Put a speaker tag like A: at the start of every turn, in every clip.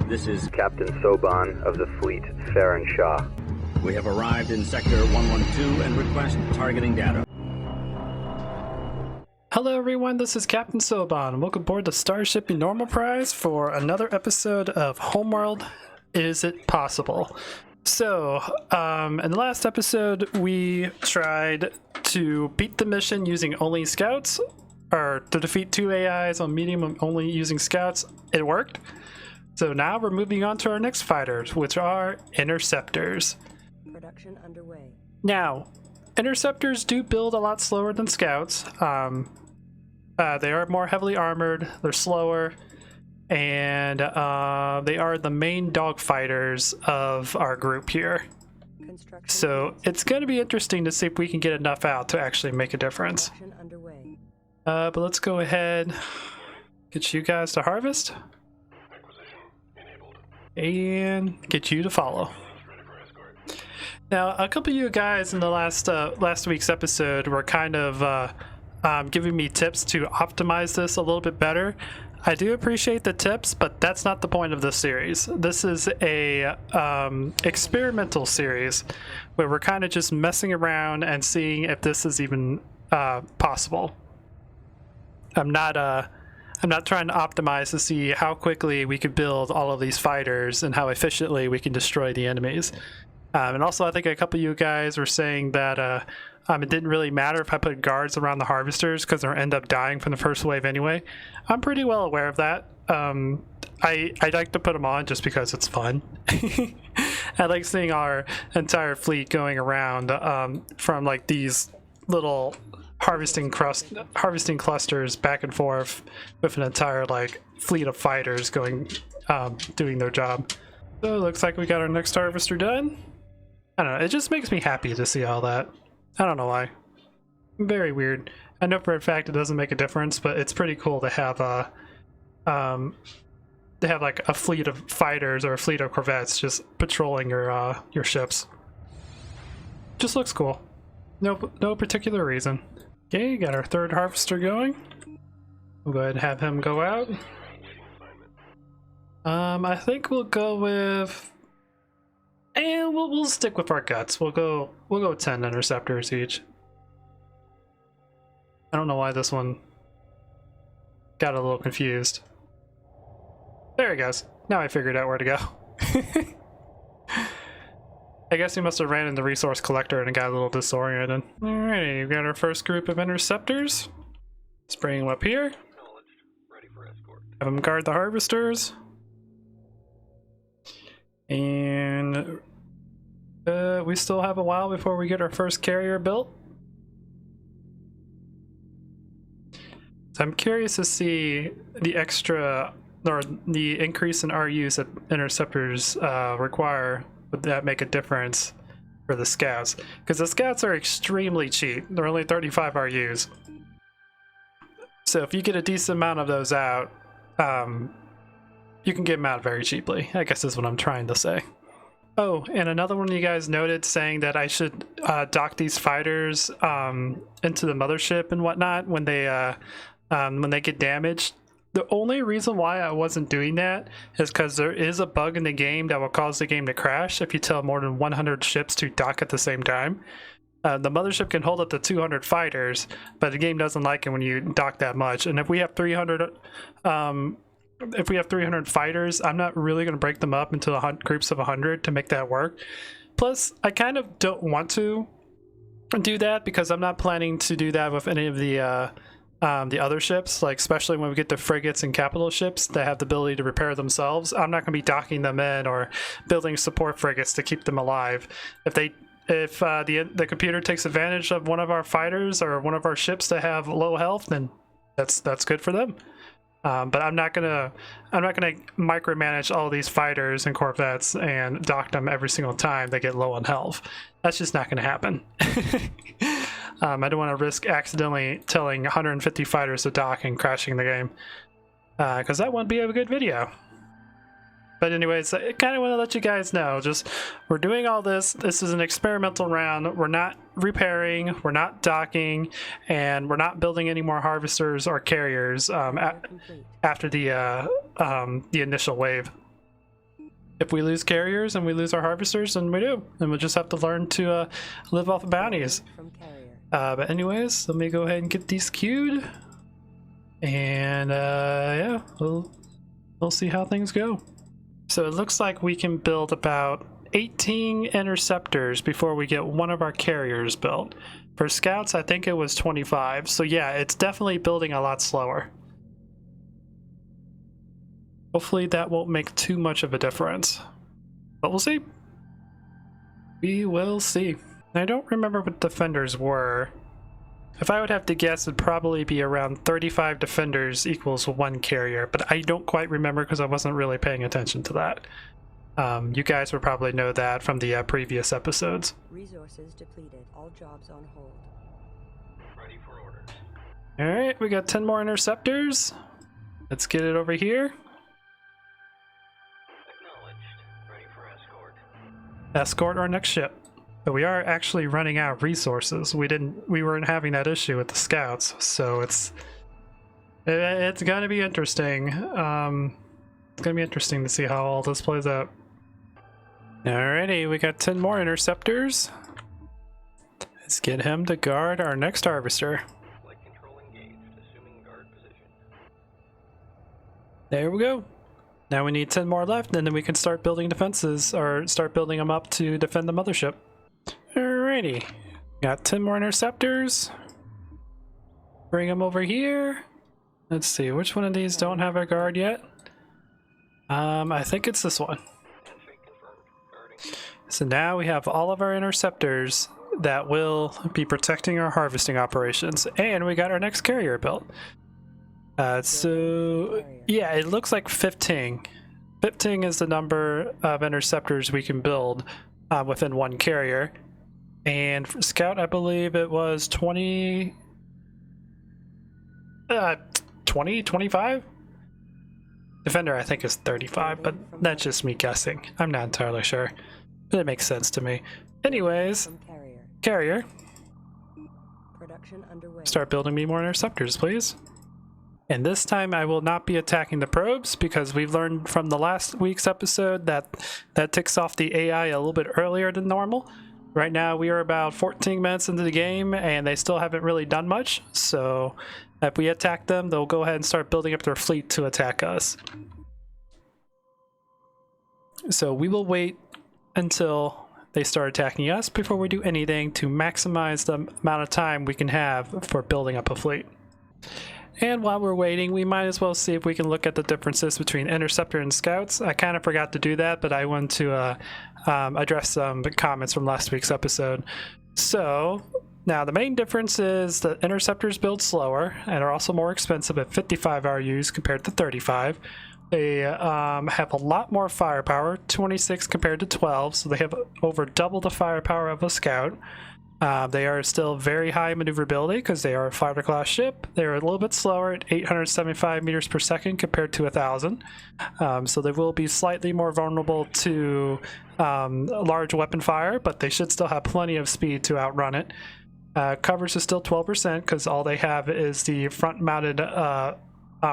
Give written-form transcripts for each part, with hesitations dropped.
A: This is Captain Soban of the fleet, Farron Shaw.
B: We have arrived in Sector 112 and request targeting data.
C: Hello everyone, this is Captain Soban. Welcome aboard the Starship Normal Prize for another episode of Homeworld, Is It Possible? So, in the last episode, we tried to beat the mission using only scouts, or to defeat 2 AIs on medium only using scouts. It worked. So now we're moving on to our next fighters, which are Interceptors.
D: Production underway. Now,
C: Interceptors do build a lot slower than scouts. They are more heavily armored, they're slower, and they are the main dogfighters of our group here. So it's going to be interesting to see if we can get enough out to actually make a difference. But let's go ahead, get you guys to harvest, and get you to follow. Now, a couple of you guys in the last week's episode were kind of giving me tips to optimize this a little bit better. I do appreciate the tips, but that's not the point of this series. This is a experimental series where we're kind of just messing around and seeing if this is even possible. I'm not trying to optimize to see how quickly we could build all of these fighters and how efficiently we can destroy the enemies. And also, I think a couple of you guys were saying that it didn't really matter if I put guards around the harvesters because they'll end up dying from the first wave anyway. I'm pretty well aware of that. I like to put them on just because it's fun. I like seeing our entire fleet going around from like these little harvesting clusters back and forth with an entire like fleet of fighters going doing their job. So it looks like we got our next harvester done. I don't know, it just makes me happy to see all that. I don't know why. Very weird. I know for a fact it doesn't make a difference, but it's pretty cool to have like a fleet of fighters or a fleet of corvettes just patrolling your ships. Just looks cool. No particular reason. Okay, got our third harvester going. We'll go ahead and have him go out. I think we'll go with, and we'll stick with our guts. We'll go 10 interceptors each. I don't know why this one got a little confused. There he goes. Now I figured out where to go. I guess he must have ran in the resource collector and got a little disoriented. Alrighty, we've got our first group of interceptors. Let's bring them up here. Have them guard the harvesters. And we still have a while before we get our first carrier built. So I'm curious to see the extra, or the increase in RUs that interceptors require. Would that make a difference for the scouts? Because the scouts are extremely cheap. They're only 35 RUs. So if you get a decent amount of those out, you can get them out very cheaply, I guess is what I'm trying to say. Oh, and another one you guys noted saying that I should dock these fighters into the mothership and whatnot when they get damaged. The only reason why I wasn't doing that is because there is a bug in the game that will cause the game to crash if you tell more than 100 ships to dock at the same time. The mothership can hold up to 200 fighters, but the game doesn't like it when you dock that much. And if we have 300 fighters, I'm not really going to break them up into groups of 100 to make that work. Plus, I kind of don't want to do that because I'm not planning to do that with any of the other ships, like especially when we get the frigates and capital ships that have the ability to repair themselves. I'm not going to be docking them in or building support frigates to keep them alive. If the computer takes advantage of one of our fighters or one of our ships that have low health, then that's good for them. But I'm not gonna micromanage all these fighters and corvettes and dock them every single time they get low on health. That's just not gonna happen. I don't want to risk accidentally telling 150 fighters to dock and crashing the game, because that wouldn't be a good video. But anyways, I kind of want to let you guys know, just we're doing all this. This is an experimental round. We're not repairing, we're not docking, and we're not building any more harvesters or carriers after the initial wave. If we lose carriers and we lose our harvesters, then we do. And we'll just have to learn to live off of bounties.
D: From carrier.
C: But anyways, let me go ahead and get these queued. And yeah, we'll see how things go. So it looks like we can build about 18 interceptors before we get one of our carriers built. For scouts, I think it was 25. So yeah, it's definitely building a lot slower. Hopefully that won't make too much of a difference. But we'll see. We will see. I don't remember what defenders were. If I would have to guess, it'd probably be around 35 defenders equals 1 carrier, but I don't quite remember because I wasn't really paying attention to that. You guys would probably know that from the previous episodes.
D: Resources depleted. All jobs on hold.
B: Ready for order.
C: Alright, we got 10 more interceptors. Let's get it over here.
B: Acknowledged. Ready for escort.
C: Escort our next ship. But we are actually running out of resources. We weren't having that issue with the scouts, so it's gonna be interesting. It's gonna be interesting to see how all this plays out. Alrighty, we got 10 more interceptors. Let's get him to guard our next harvester.
B: Flight control engaged. Assuming guard position.
C: There we go. Now we need 10 more left, and then we can start building defenses, or start building them up to defend the mothership. Alrighty, got 10 more interceptors. Bring them over here. Let's see, which one of these don't have a guard yet? I think it's this one. So now we have all of our interceptors that will be protecting our harvesting operations, and we got our next carrier built. So yeah, it looks like 15. 15 is the number of interceptors we can build within 1 carrier. And for Scout, I believe it was 20, 25? Defender, I think, is 35, but that's just me guessing. I'm not entirely sure, but it makes sense to me. Anyways,
D: From carrier.
C: carrier,
D: Production underway.
C: start building me more interceptors, please. And this time I will not be attacking the probes because we've learned from the last week's episode that ticks off the AI a little bit earlier than normal. Right now we are about 14 minutes into the game and they still haven't really done much. So if we attack them, they'll go ahead and start building up their fleet to attack us. So we will wait until they start attacking us before we do anything to maximize the amount of time we can have for building up a fleet. And while we're waiting, we might as well see if we can look at the differences between Interceptor and Scouts. I kind of forgot to do that, but I wanted to address some comments from last week's episode. So, now the main difference is that Interceptors build slower and are also more expensive at 55 RUs compared to 35. They have a lot more firepower, 26 compared to 12, so they have over double the firepower of a Scout. They are still very high maneuverability because they are a fighter class ship. They are a little bit slower at 875 meters per second compared to 1,000. So they will be slightly more vulnerable to large weapon fire, but they should still have plenty of speed to outrun it. Coverage is still 12% because all they have is the front-mounted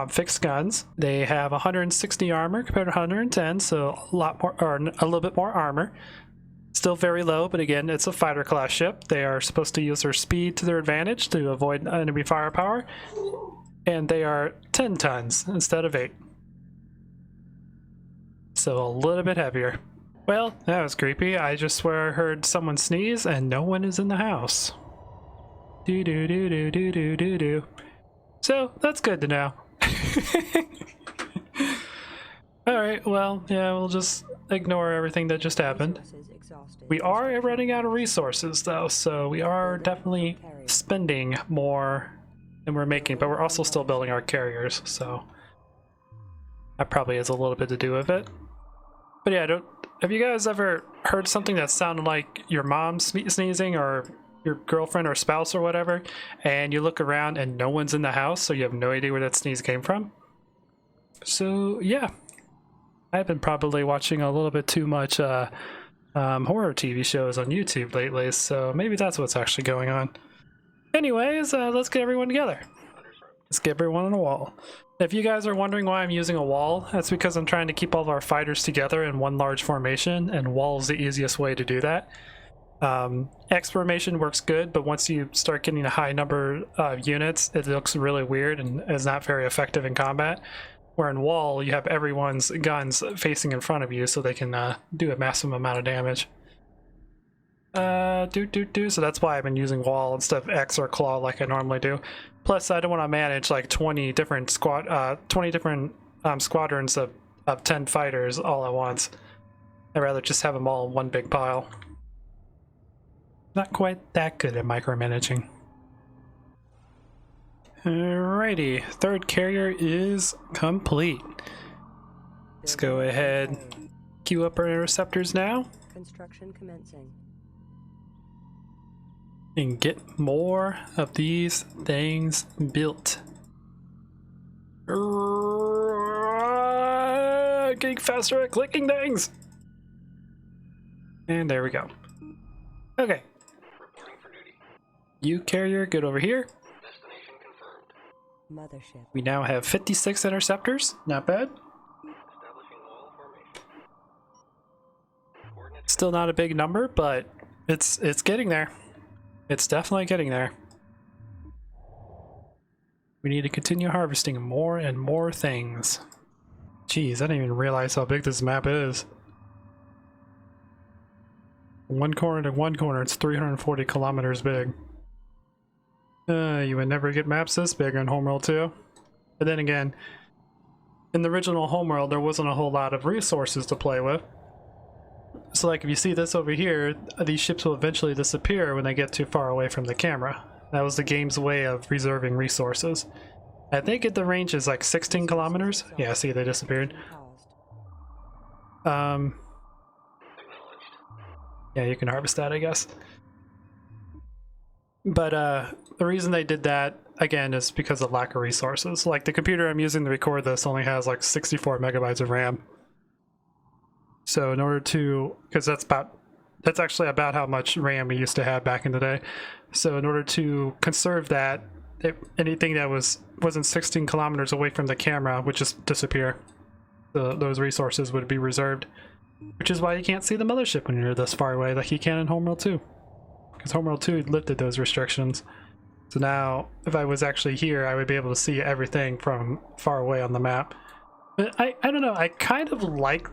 C: fixed guns. They have 160 armor compared to 110, so a lot more, or a little bit more armor. Still very low, but again, it's a fighter class ship. They are supposed to use their speed to their advantage to avoid enemy firepower, and they are 10 tons instead of 8. So a little bit heavier. Well, that was creepy. I just swear I heard someone sneeze and no one is in the house. Do do do do do do do do. So that's good to know. Alright, well, yeah, we'll just ignore everything that just happened. We are running out of resources though, so we are definitely spending more than we're making, but we're also still building our carriers, so that probably has a little bit to do with it. But yeah, have you guys ever heard something that sounded like your mom sneezing or your girlfriend or spouse or whatever, and you look around and no one's in the house, so you have no idea where that sneeze came from? So yeah, I've been probably watching a little bit too much horror TV shows on YouTube lately, so maybe that's what's actually going on. Anyways, let's get everyone together. Let's get everyone on a wall. If you guys are wondering why I'm using a wall, that's because I'm trying to keep all of our fighters together in one large formation, and wall is the easiest way to do that. X formation works good, but once you start getting a high number of units, it looks really weird and is not very effective in combat. Where in wall, you have everyone's guns facing in front of you so they can do a massive amount of damage. So that's why I've been using wall instead of X or claw like I normally do. Plus, I don't want to manage like 20 different squadrons of 10 fighters all at once. I'd rather just have them all in one big pile. Not quite that good at micromanaging. Alrighty, third carrier is complete. Let's go ahead, queue up our interceptors now.
D: Construction commencing.
C: And get more of these things built. Getting faster at clicking things. And there we go. Okay. You carrier, get over here.
D: Mothership.
C: We now have 56 interceptors. Not bad. Still not a big number, but it's getting there. It's definitely getting there. We need to continue harvesting more and more things. Jeez, I didn't even realize how big this map is. One corner to one corner, it's 340 kilometers big. You would never get maps this big on Homeworld 2. But then again, in the original Homeworld, there wasn't a whole lot of resources to play with. So like if you see this over here, these ships will eventually disappear when they get too far away from the camera. That was the game's way of reserving resources. I think the range is like 16 kilometers. Yeah, see, they disappeared. Yeah, you can harvest that, I guess. But the reason they did that, again, is because of lack of resources. Like the computer I'm using to record this only has like 64 megabytes of RAM. So in order to, because that's actually about how much RAM we used to have back in the day. So in order to conserve that, anything that wasn't 16 kilometers away from the camera would just disappear. Those resources would be reserved. Which is why you can't see the mothership when you're this far away like you can in Homeworld 2. Because Homeworld 2 lifted those restrictions. So now, if I was actually here, I would be able to see everything from far away on the map. But I don't know, I kind of like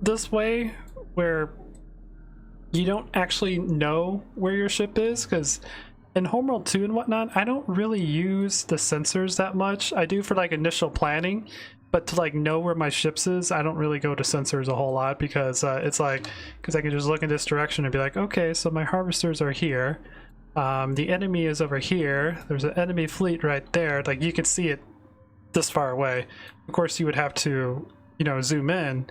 C: this way, where you don't actually know where your ship is, because in Homeworld 2 and whatnot, I don't really use the sensors that much. I do for like initial planning, but to like know where my ships is, I don't really go to sensors a whole lot, because it's like, because I can just look in this direction and be like, okay, so my harvesters are here, the enemy is over here, there's an enemy fleet right there, like you can see it this far away. Of course you would have to, you know, zoom in,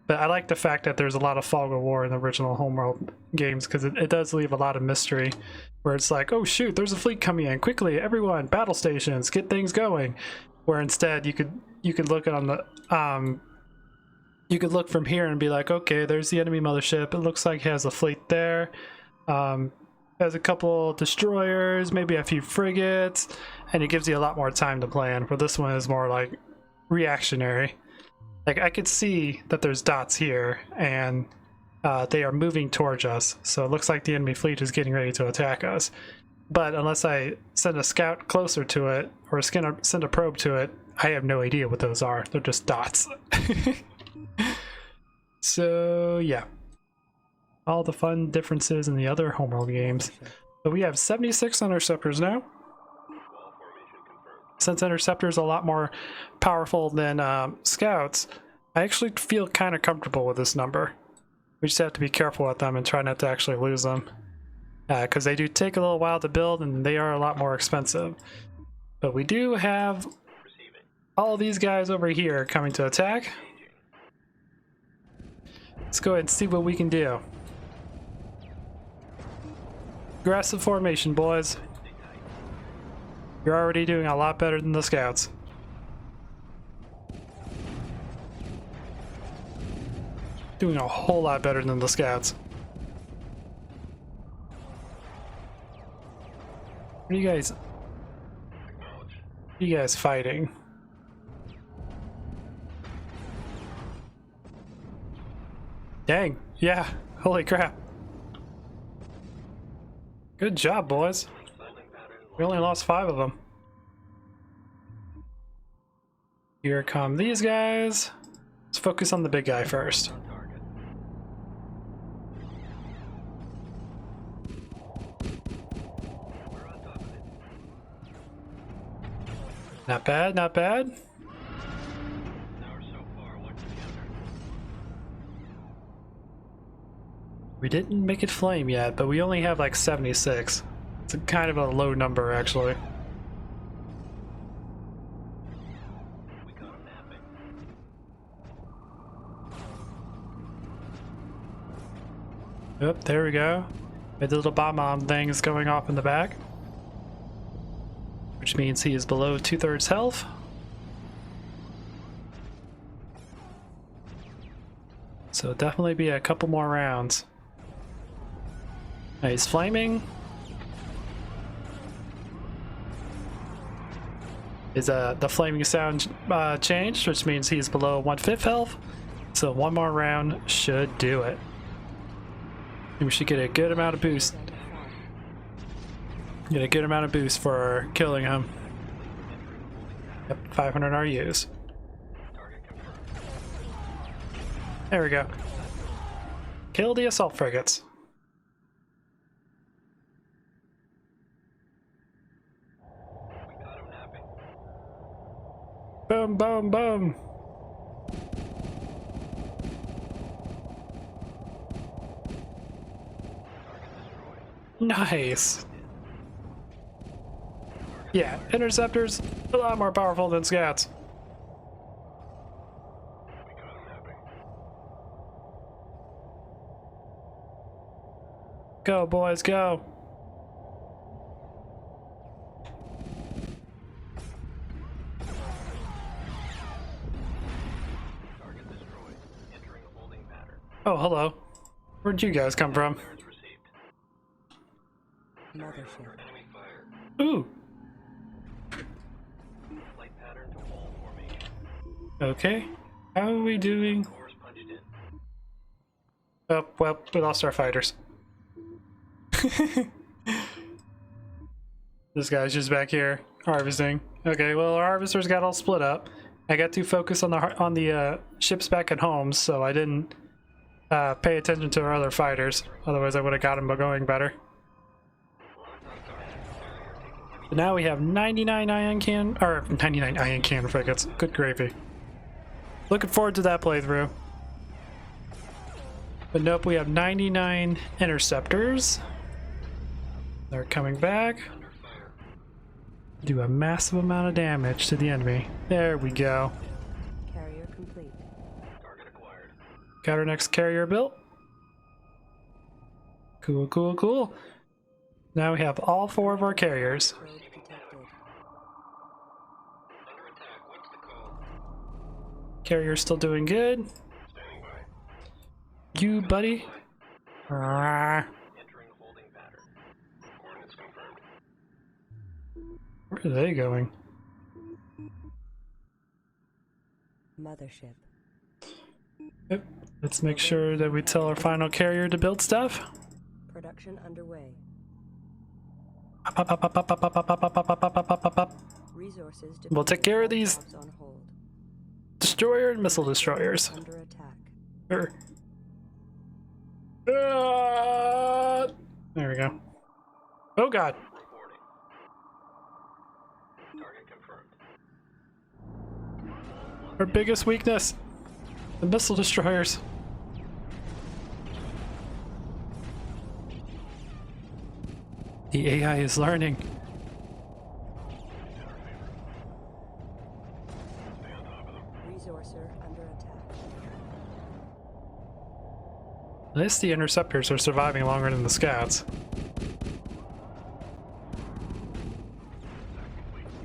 C: but I like the fact that there's a lot of fog of war in the original Homeworld games, because it does leave a lot of mystery, where it's like, oh shoot, there's a fleet coming in, quickly everyone, battle stations, get things going. Where instead you could look on the you could look from here and be like, okay, there's the enemy mothership, it looks like it has a fleet there, has a couple destroyers, maybe a few frigates, and it gives you a lot more time to plan. Where this one is more like reactionary. Like I could see that there's dots here, and they are moving towards us, so it looks like the enemy fleet is getting ready to attack us. But unless I send a scout closer to it, or send a probe to it, I have no idea what those are. They're just dots. So yeah, all the fun differences in the other Homeworld games. But we have 76 interceptors now. Since interceptors are a lot more powerful than scouts, I actually feel kind of comfortable with this number. We just have to be careful with them and try not to actually lose them. Because they do take a little while to build and they are a lot more expensive. But we do have all these guys over here coming to attack. Let's go ahead and see what we can do. Aggressive formation, boys. You're already doing a lot better than the scouts. Doing a whole lot better than the scouts. What are you You guys fighting? Dang, yeah, holy crap. Good job, boys. We only lost 5 of them. Here come these guys. Let's focus on the big guy first. Not bad, not bad. We didn't make it flame yet, but we only have like 76. It's a kind of a low number, actually. Yep, there we go. The little bomb thing is going off in the back, which means he is below 2/3 health. So definitely be a couple more rounds. He's flaming. Is the flaming sound changed, which means he's below 1/5 health. So one more round should do it. And we should get a good amount of boost. Get a good amount of boost for killing him. Yep, 500 RUs. There we go. Kill the assault frigates. Boom, boom, boom. Nice. Yeah, interceptors, a lot more powerful than scats. Go, boys, go. Oh, hello. Where'd you guys come from?
D: Mothership.
C: Ooh. Okay. How are we doing? Oh, well, we lost our fighters. This guy's just back here harvesting. Okay, well, our harvesters got all split up. I got too focused on the ships back at home, so I didn't pay attention to our other fighters. Otherwise, I would have got them going better. But now we have 99 ion cannon frigates. Good gravy. Looking forward to that playthrough. But nope, we have 99 interceptors. They're coming back. Do a massive amount of damage to the enemy. There we go.
D: Carrier complete.
C: Got our next carrier built. Cool, cool, cool. Now we have all 4 of our carriers.
D: Probe detected.
C: Carrier's still doing good. You, buddy. Where are they going?
D: Mothership.
C: Yep. Let's make sure that we tell our final carrier to build stuff.
D: Production underway.
C: Up, up, up, up, up, up, up, up, up, up, up, up, up, up, up.
D: Resources
C: We'll take care of these
D: jobs on hold.
C: destroyer and missile destroyers.
D: Under attack.
C: Sure. There we go. Oh god. Our biggest weakness, the missile destroyers. The AI is learning.
D: Resourcer under attack.
C: At least the interceptors are surviving longer than the scouts.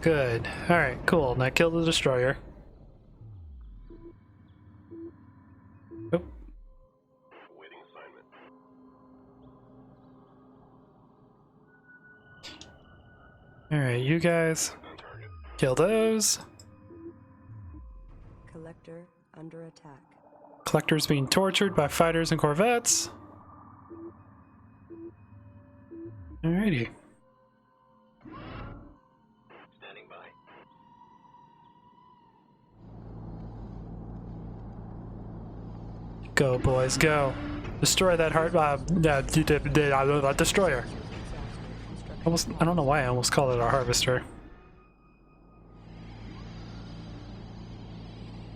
C: Good. Alright, cool. Now kill the destroyer. Oh. Alright, you guys Kill those.
D: Collector under attack.
C: Collector's being tortured by fighters and corvettes. Alrighty.
B: Standing by.
C: Go, boys, go. Destroy that destroyer. Almost, I don't know why I almost called it a harvester.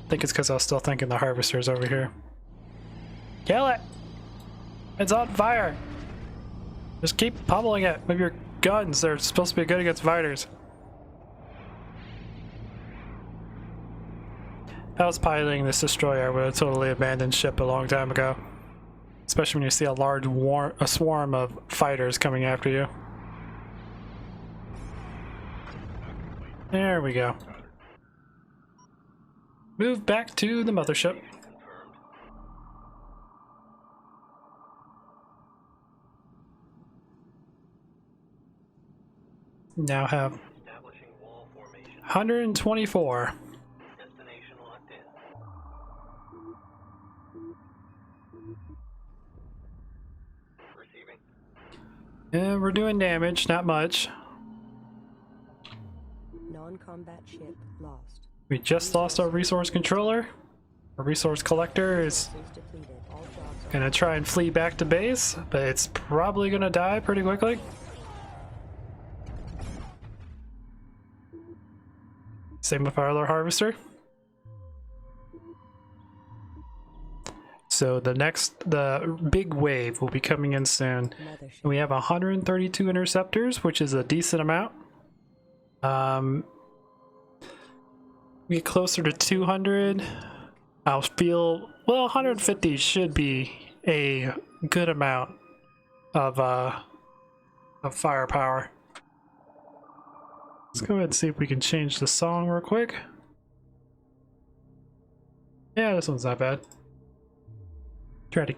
C: I think it's because I was still thinking the harvester's over here. Kill it! It's on fire! Just keep pummeling it with your guns. They're supposed to be good against fighters. If I was piloting this destroyer, I would have totally abandoned ship a long time ago. Especially when you see a large swarm of fighters coming after you. There we go. Move back to the mothership. Now have 124.
B: Destination locked in. Receiving.
C: And we're doing damage, not much.
D: Non-combat ship lost.
C: We just lost our resource controller. Our resource collector is
D: Resources depleted. All jobs are
C: gonna try and flee back to base, but it's probably gonna die pretty quickly. Same with our other harvester. So the big wave will be coming in soon.
D: mothership.
C: We have 132 interceptors, which is a decent amount. We get closer to 200. I'll feel, well, 150 should be a good amount of firepower. Let's go ahead and see if we can change the song real quick. Yeah, this one's not bad. Try to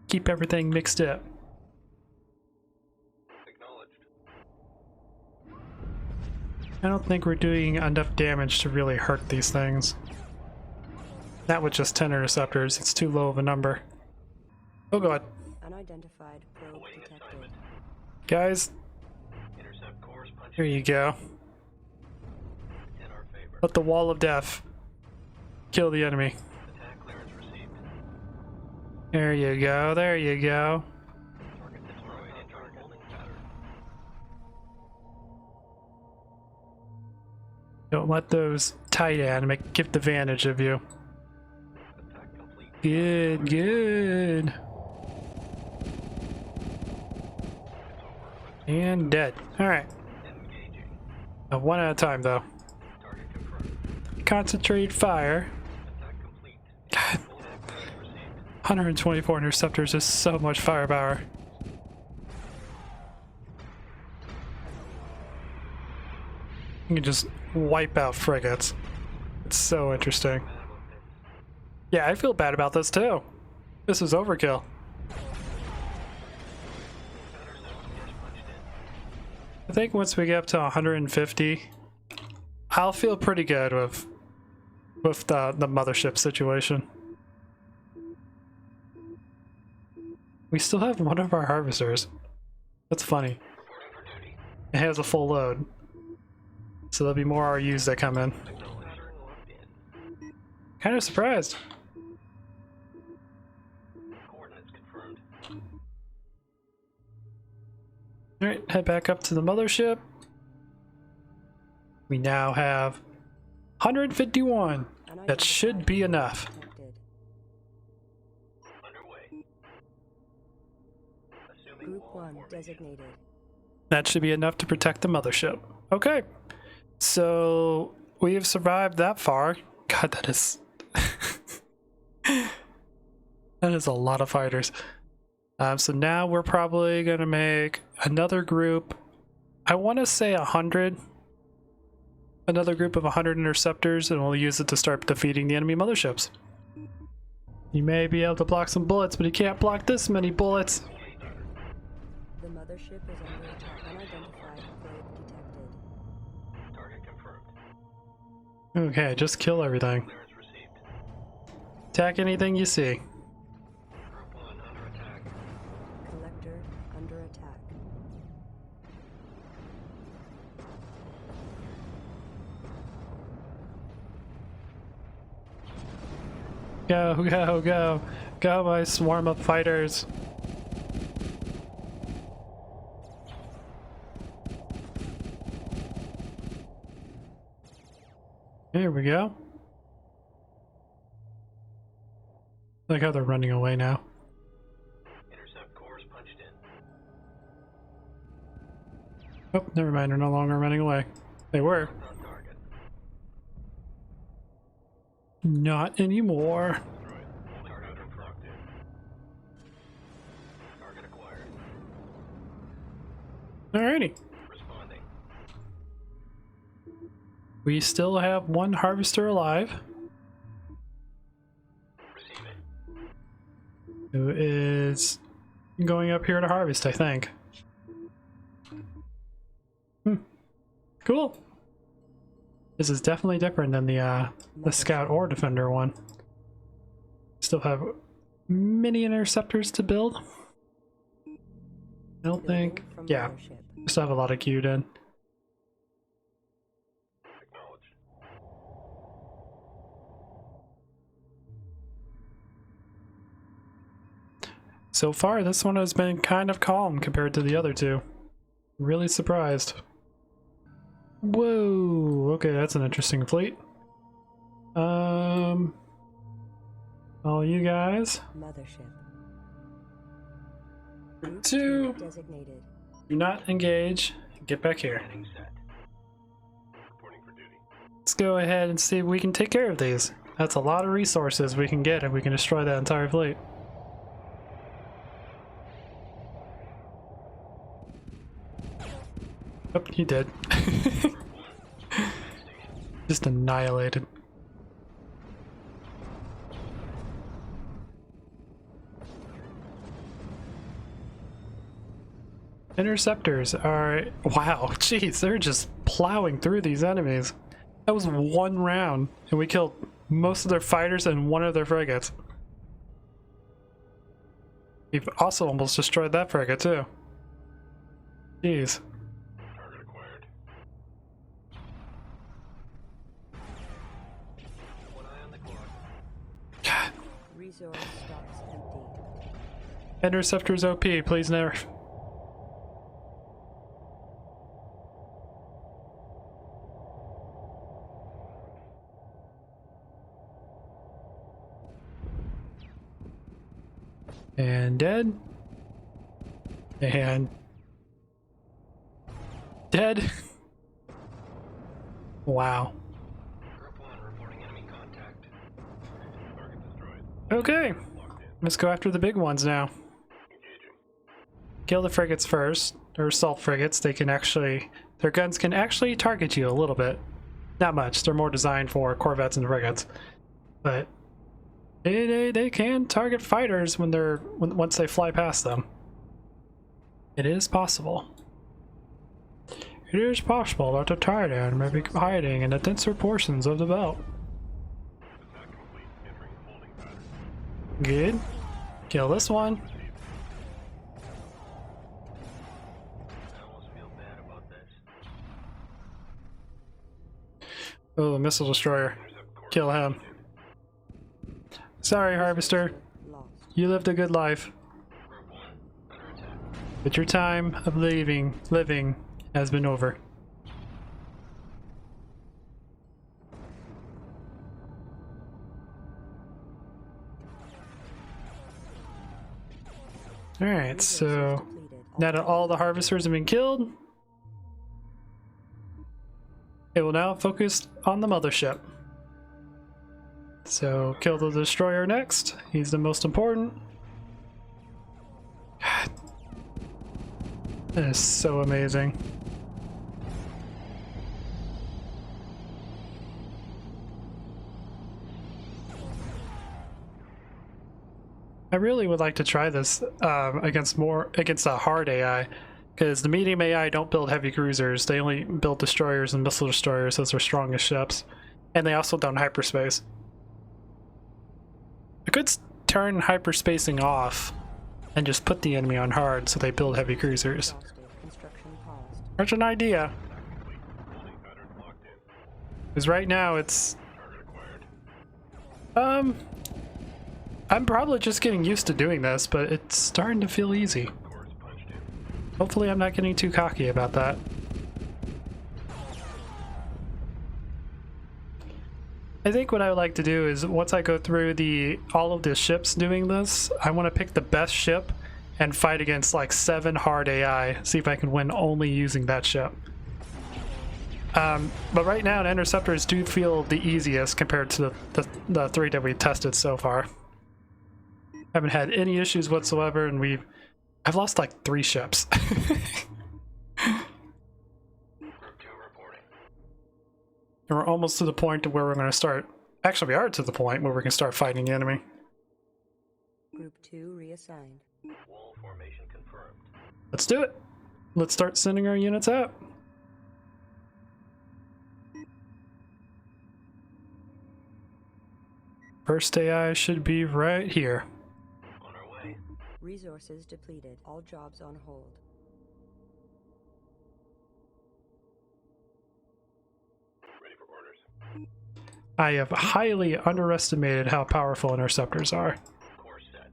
C: keep everything mixed up.
B: Acknowledged.
C: I don't think we're doing enough damage to really hurt these things. Not with just 10 interceptors, it's too low of a number. Oh god.
D: Unidentified probe detected.
C: Guys,
B: Intercept course punch
C: here you go.
B: in our favor.
C: Let the wall of death kill the enemy.
B: Attack clearance received.
C: There you go, there you go.
B: Target destroyed and target holding pattern.
C: Don't let those Titan give advantage of you.
B: Attack complete.
C: Good, good. And dead. Alright.
B: Engaging.
C: One at a time though.
B: Target confirmed.
C: Concentrated fire.
B: Attack complete.
C: God,
B: Attack clearance received.
C: 124 interceptors is so much firepower. You can just wipe out frigates. It's so interesting. Yeah, I feel bad about this too. This is overkill. I think once we get up to 150, I'll feel pretty good with the mothership situation. We still have one of our harvesters. That's funny. It has a full load. So there'll be more RUs that come in. Kind of surprised.
B: Coordinates confirmed.
C: Alright, head back up to the mothership. We now have 151. That should be enough.
D: Detected.
B: Underway. Assuming
D: Group
B: wall
D: 1
B: formation.
D: designated.
C: That should be enough to protect the mothership. Okay. So we have survived that far. God, that is that is a lot of fighters. So now we're probably gonna make another group. I want to say 100. Another group of 100 interceptors, and we'll use it to start defeating the enemy motherships. You may be able to block some bullets, but you can't block this many bullets.
D: The mothership is under attack. Unidentified probe detected.
B: Target confirmed.
C: Okay, just kill everything. Attack anything you see.
D: Collector under attack.
C: Go, go, go. Go, my swarm of fighters. Here we go. I like how they're running away now.
E: Intercept cores punched in.
C: Oh, never mind, they're no longer running away. They were.
E: On target.
C: Not anymore.
E: Target locked in. Target acquired.
C: Alrighty.
E: Responding.
C: We still have one harvester alive,
E: Receiving.
C: who is going up here to harvest, I think. Cool. This is definitely different than the scout or defender one. Still have many interceptors to build. I don't think.
D: Building from
C: Yeah,
D: mothership.
C: still have a lot of queued in.
E: Acknowledged.
C: So far, this one has been kind of calm compared to the other two. Really surprised. Whoa, okay, that's an interesting fleet. All you guys,
D: Mothership.
C: two,
D: Designated.
C: do not engage. Get back here.
E: Heading set. Reporting for duty.
C: Let's go ahead and see if we can take care of these. That's a lot of resources we can get if we can destroy that entire fleet. Oh, you did. Just annihilated. Interceptors are... Wow, jeez, they're just plowing through these enemies. That was one round, and we killed most of their fighters and one of their frigates. We've also almost destroyed that frigate, too. Jeez.
E: Target acquired. One eye on the clock.
D: Resource stocks emptied.
C: Interceptors OP, please nerf. And dead. And dead. Wow.
E: Group 1 reporting enemy contact. Target destroyed.
C: Okay,
E: Locked in.
C: let's go after the big ones now.
E: Engaging.
C: Kill the frigates first. They're assault frigates. They can actually, their guns can actually target you a little bit. Not much. They're more designed for corvettes and frigates, but they can target fighters when once they fly past them. It is possible. It is possible that the Titan may be hiding in the denser portions of the belt.
E: Attack complete. Entering holding pattern.
C: Good. Kill this one.
E: I almost feel bad about this.
C: Oh, missile destroyer. Kill him. Sorry, Harvester.
D: Lost.
C: You lived a good life,
E: Group 1 under attack.
C: but your time of living has been over. Alright, so
D: Resources depleted.
C: now that all the harvesters have been killed, it will now focus on the mothership. So kill the destroyer next. He's the most important. God. That is so amazing. I really would like to try this against a hard AI, because the medium AI don't build heavy cruisers. They only build destroyers and missile destroyers as their strongest ships. And they also don't hyperspace. I could turn hyperspacing off and just put the enemy on hard so they build heavy cruisers.
D: Exhausted. Construction paused.
C: That's an idea. Because right now it's... I'm probably just getting used to doing this, but it's starting to feel easy. Hopefully I'm not getting too cocky about that. I think what I would like to do is once I go through all of the ships doing this, I want to pick the best ship and fight against like 7 hard AI, see if I can win only using that ship. But right now the Interceptors do feel the easiest compared to the 3 that we tested so far. Haven't had any issues whatsoever, and I've lost like 3 ships. And we're almost to the point where we're going to start... Actually, we are to the point where we can start fighting the enemy.
D: Group 2 reassigned.
E: Wall formation confirmed.
C: Let's do it. Let's start sending our units out. First AI should be right here.
E: On our way.
D: Resources depleted. All jobs on hold.
E: Ready for orders.
C: I have highly underestimated how powerful interceptors are.
E: Course set.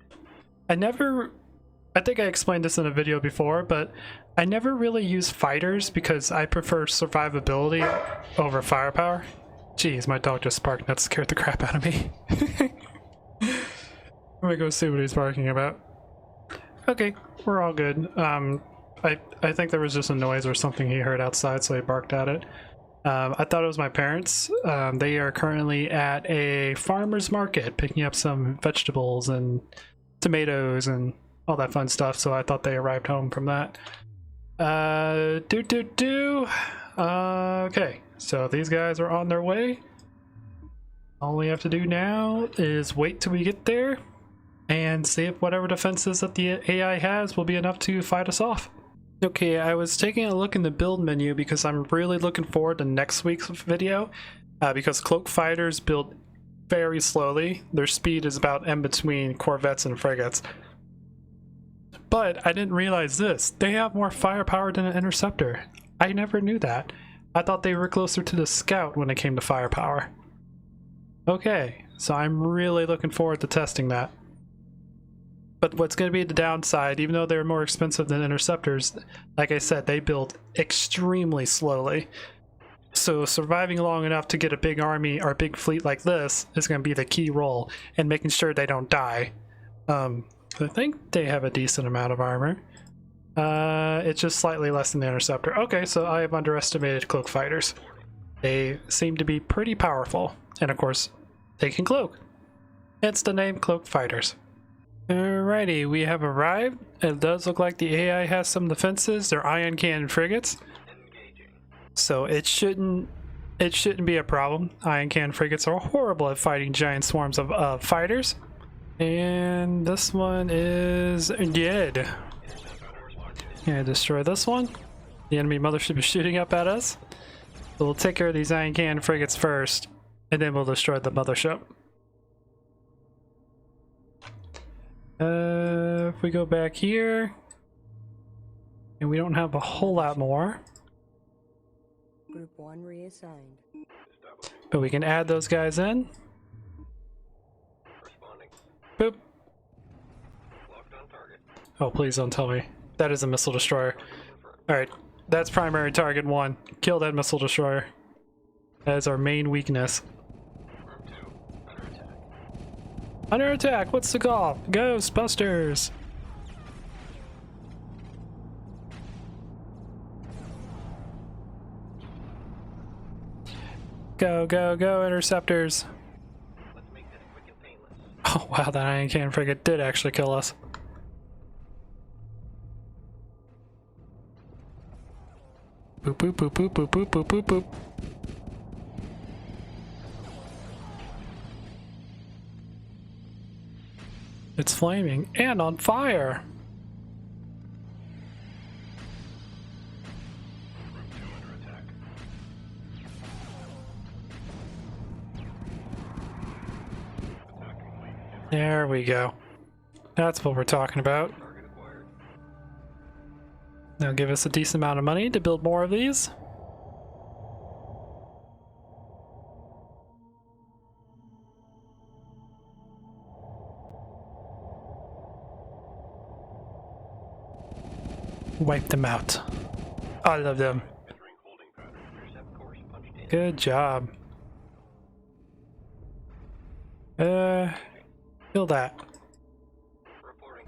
C: I think I explained this in a video before, but I never really use fighters because I prefer survivability over firepower. Jeez, my dog just barked. That scared the crap out of me. I'm gonna go see what he's barking about. Okay, we're all good. I think there was just a noise or something he heard outside, so he barked at it. I thought it was my parents. They are currently at a farmer's market picking up some vegetables and tomatoes and all that fun stuff, so I thought they arrived home from that. Okay, so these guys are on their way. All we have to do now is wait till we get there and see if whatever defenses that the AI has will be enough to fight us off. Okay, I was taking a look in the build menu because I'm really looking forward to next week's video because cloak fighters build very slowly. Their speed is about in between corvettes and frigates. But I didn't realize this. They have more firepower than an interceptor. I never knew that. I thought they were closer to the scout when it came to firepower. Okay, so I'm really looking forward to testing that. But what's going to be the downside, even though they're more expensive than interceptors, like I said, they build extremely slowly. So surviving long enough to get a big army or a big fleet like this is going to be the key role in making sure they don't die. I think they have a decent amount of armor. It's just slightly less than the interceptor. Okay, so I have underestimated cloak fighters. They seem to be pretty powerful, and of course, they can cloak. Hence the name cloak fighters. Alrighty, we have arrived. It does look like the AI has some defenses. They're ion cannon frigates, so it shouldn't be a problem. Ion cannon frigates are horrible at fighting giant swarms of fighters. And this one is dead. Gonna destroy this one. The enemy mothership is shooting up at us. So we'll take care of these ion cannon frigates first, and then we'll destroy the mothership. If we go back here, and we don't have a whole lot more.
D: Group 1 reassigned.
C: But we can add those guys in. Boop. Oh, please don't tell me. That is a missile destroyer. Alright, that's primary target 1. Kill that missile destroyer. That is our main weakness. Under attack, what's the call? Ghostbusters! Go, go, go, interceptors! Oh wow, that ion cannon frigate did actually kill us. Boop boop boop boop boop boop boop boop boop. It's flaming and on fire. There we go. That's what we're talking about.
E: Target acquired.
C: They'll give us a decent amount of money to build more of these. Wipe them out. All of them.
E: Entering holding pattern. Intercept course punched in.
C: Good job. Kill that.
E: Reporting.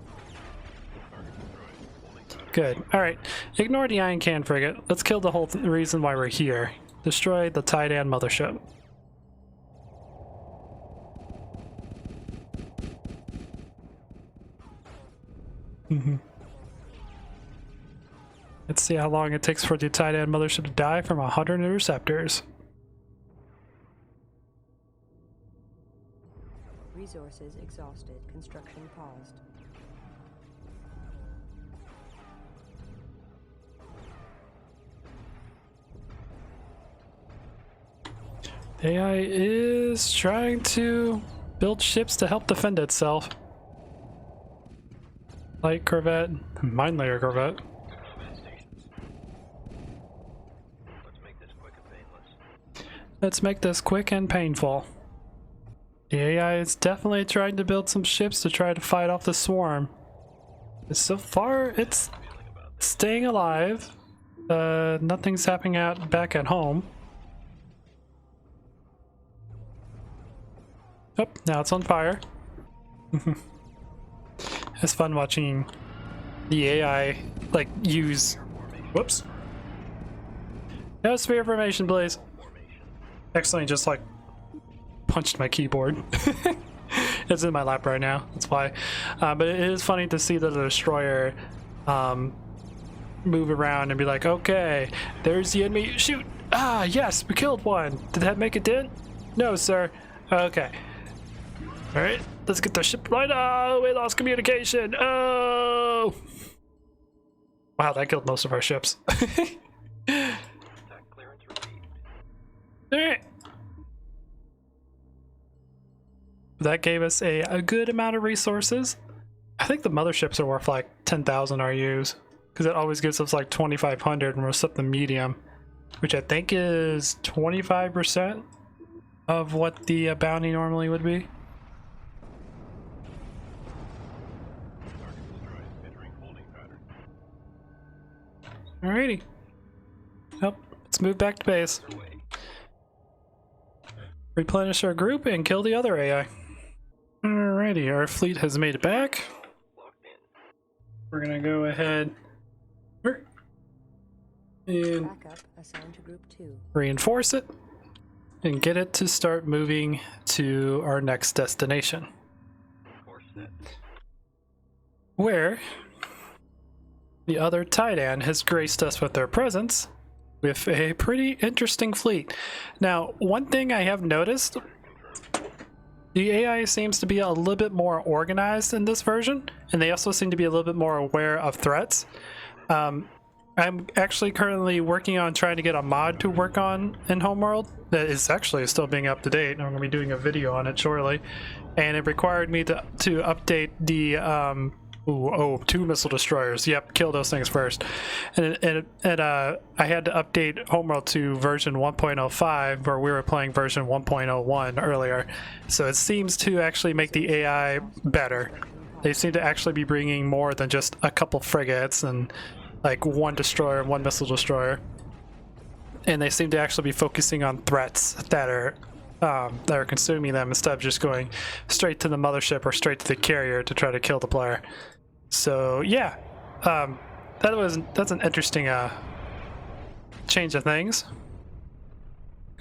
E: Target destroyed. Holding pattern.
C: Good. Alright. Ignore the Iron Can frigate. Let's kill the whole reason why we're here. Destroy the Titan mothership. Let's see how long it takes for the Titan mothership to die from 100 interceptors.
D: Resources exhausted. Construction paused.
C: AI is trying to build ships to help defend itself. Light corvette, mine layer corvette.
E: Combat stations. Let's make this quick and painless.
C: Let's make this quick and painful. The AI is definitely trying to build some ships to try to fight off the swarm. So far, it's staying alive. Nothing's happening back at home. Oh, now it's on fire. It's fun watching the AI like use. Whoops. No sphere formation, please. Excellent, just like punched my keyboard. It's in my lap right now. That's why. But it is funny to see the destroyer move around and be like, okay, there's the enemy. Shoot! Ah, yes, we killed one. Did that make a dent? No, sir. Okay. All right, let's get the ship right. Oh, we lost communication. Oh! Wow, that killed most of our ships.
E: Attack clearance received.
C: All right. That gave us a good amount of resources. I think the motherships are worth like 10,000 RUs because it always gives us like 2,500 when we're set the medium, which I think is 25% of what the bounty normally would be.
E: Target destroyed. Entering holding pattern.
C: Alrighty. Well, let's move back to base.
E: Underway.
C: Replenish our group and kill the other AI. Alrighty, our fleet has made it back.
E: Locked in.
C: We're gonna go ahead and
D: Backup assigned to Group 2.
C: reinforce it and get it to start moving to our next destination,
E: Course set.
C: where the other Titan has graced us with their presence with a pretty interesting fleet. Now, one thing I have noticed, the AI seems to be a little bit more organized in this version, and they also seem to be a little bit more aware of threats. I'm actually currently working on trying to get a mod to work on in Homeworld that is actually still being up to date. I'm going to be doing a video on it shortly, and it required me to update the 2 missile destroyers. Yep, kill those things first. And I had to update Homeworld to version 1.05, where we were playing version 1.01 earlier. So it seems to actually make the AI better. They seem to actually be bringing more than just a couple frigates and like 1 destroyer and 1 missile destroyer. And they seem to actually be focusing on threats that are consuming them instead of just going straight to the mothership or straight to the carrier to try to kill the player. So yeah, that's an interesting change of things.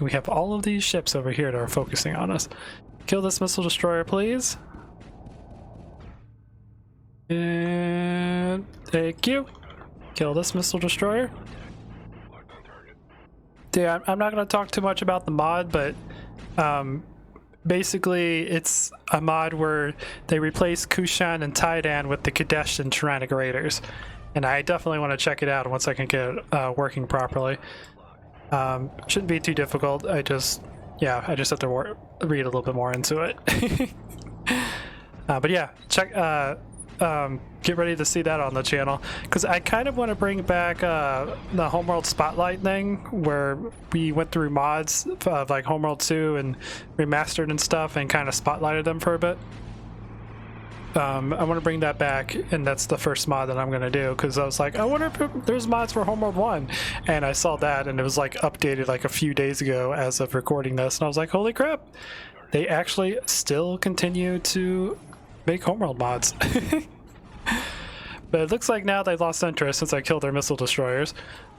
C: We have all of these ships over here that are focusing on us. Kill this missile destroyer, please. And thank you. Kill this missile destroyer.
E: Locked on target.
C: Yeah, I'm not going to talk too much about the mod, but basically it's a mod where they replace Kushan and Tidan with the Kadesh and Tyrannic Raiders. And I definitely want to check it out once I can get it working properly. Shouldn't be too difficult. I just have to read a little bit more into it. But yeah, check. Get ready to see that on the channel, because I kind of want to bring back the Homeworld Spotlight thing, where we went through mods of like Homeworld 2 and remastered and stuff, and kind of spotlighted them for a bit. I want to bring that back, and that's the first mod that I'm going to do, because I was like, I wonder if there's mods for Homeworld 1, and I saw that, and it was like updated like a few days ago as of recording this, and I was like, holy crap, they actually still continue to make Homeworld mods. But it looks like now they've lost interest since I killed their missile destroyers.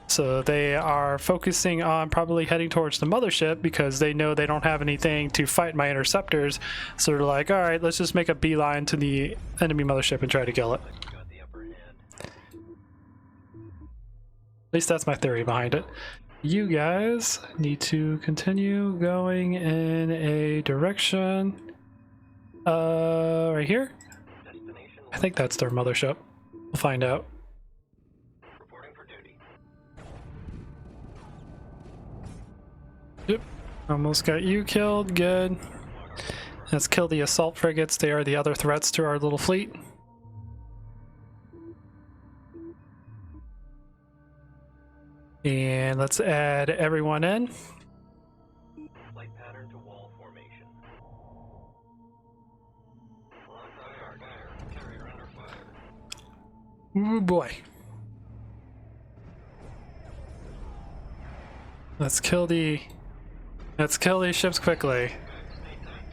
C: So they are focusing on probably heading towards the mothership, because they know they don't have anything to fight my interceptors. So they're like, alright, let's just make a beeline to the enemy mothership and try to kill it.
E: Got the upper hand.
C: At least that's my theory behind it. You guys need to continue going in a direction. Right here?
E: Destination.
C: I think that's their mothership. We'll find out.
E: Reporting for duty.
C: Yep. Almost got you killed. Good. Let's kill the assault frigates. They are the other threats to our little fleet. And let's add everyone in.
E: Flight pattern to wall formation. Carrier under fire.
C: Ooh boy. Let's kill these ships quickly.
E: Stay tight.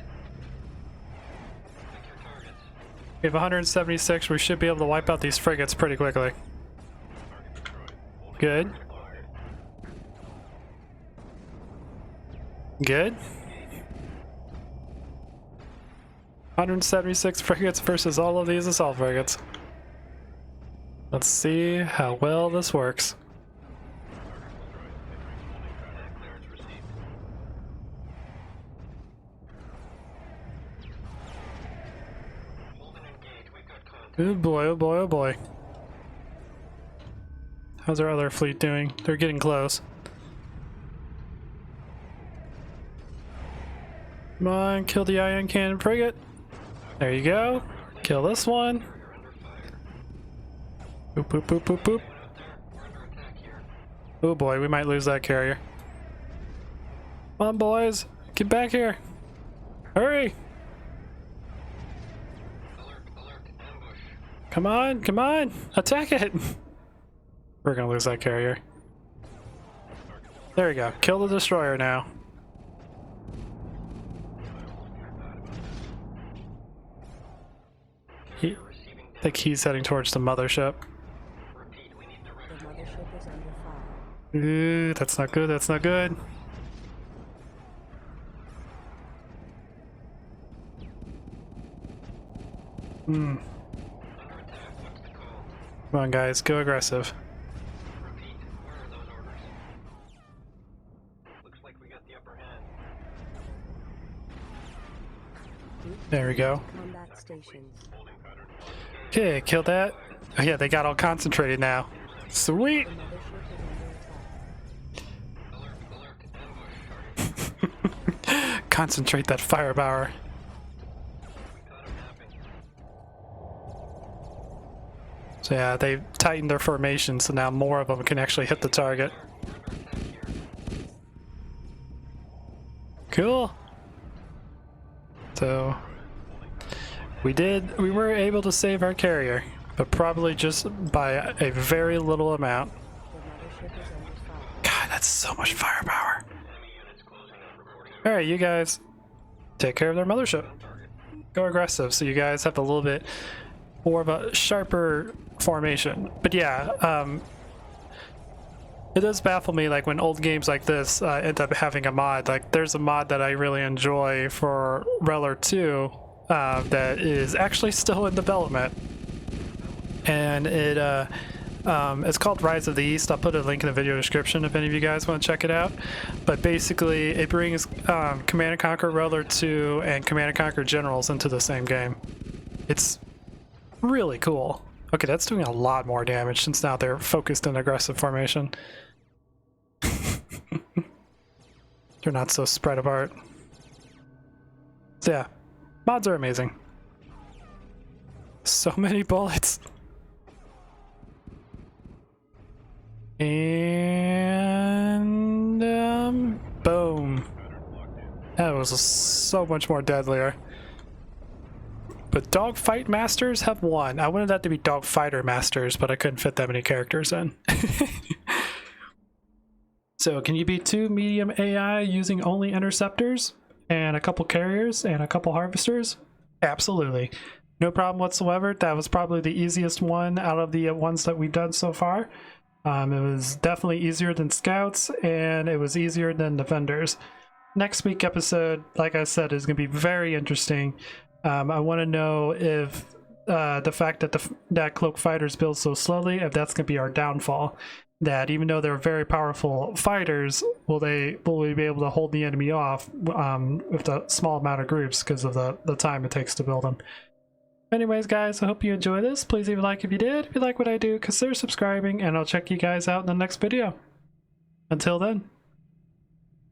E: Pick your targets.
C: We have 176. We should be able to wipe out these frigates pretty quickly.
E: Target destroyed. Holding
C: Good.
E: fire.
C: Good. 176 frigates versus all of these assault frigates. Let's see how well this works.
E: Clearance received. Hold and engage. We've got contact.
C: Oh boy, oh boy, oh boy. How's our other fleet doing? They're getting close. Come on, kill the ion cannon frigate. There you go. Kill this one. Boop, boop, boop, boop, boop.
E: We're under attack here.
C: Oh boy, we might lose that carrier. Come on, boys. Get back here. Hurry.
E: Alert, alert, ambush.
C: Come on, come on. Attack it. We're gonna lose that carrier. There we go. Kill the destroyer now. I think he's heading towards the mothership.
E: Repeat, we need
D: The
E: direction.
D: mothership is under fire.
C: Ooh, that's not good, that's not good.
E: Under attack. What's the call?
C: Come on, guys, go aggressive.
E: Repeat, where are those orders? Looks like we got the upper hand.
C: There we go.
D: Combat stations.
E: Holding pattern.
C: Okay, kill that. Oh yeah, they got all concentrated now. Sweet!
D: The mothership is under attack.
E: Alert, alert, ambush.
C: Concentrate that firepower.
E: We caught him napping.
C: So yeah, they've tightened their formation, so now more of them can actually hit the target.
E: We're under attack here.
C: Cool. So we were able to save our carrier, but probably just by a very little amount.
D: The mothership is under fire.
C: God, that's so much firepower.
E: Enemy units closing in. Reporting.
C: Alright, you guys take care of their mothership. Go aggressive so you guys have a little bit more of a sharper formation. But yeah, it does baffle me, like when old games like this end up having a mod. Like there's a mod that I really enjoy for Reller 2 that is actually still in development, and it's called Rise of the East. I'll put a link in the video description if any of you guys want to check it out. But basically it brings Command & Conquer Reller 2 and Command & Conquer Generals into the same game. It's really cool. Okay, that's doing a lot more damage since now they're focused in aggressive formation. They're not so spread apart. So yeah, mods are amazing. So many bullets. And boom. That was so much more deadlier. But Dogfight Masters have won. I wanted that to be Dogfighter Masters, but I couldn't fit that many characters in. So can you beat 2 medium AI using only interceptors and a couple carriers and a couple harvesters? Absolutely. No problem whatsoever. That was probably the easiest one out of the ones that we've done so far. It was definitely easier than scouts, and it was easier than defenders. Next week episode, like I said, is going to be very interesting. I want to know if the fact that that cloak fighters build so slowly, if that's going to be our downfall. That even though they're very powerful fighters, will we be able to hold the enemy off with a small amount of groups because of the time it takes to build them. Anyways, guys, I hope you enjoy this. Please leave a like if you did. If you like what I do, consider subscribing, and I'll check you guys out in the next video. Until then,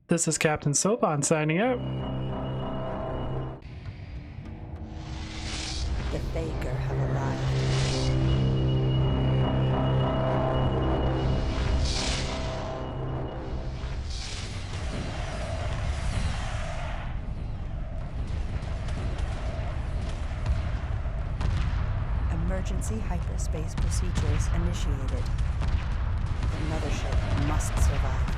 C: this is Captain Soban signing out.
F: The Faker have arrived. Emergency hyperspace procedures initiated. The mothership must survive.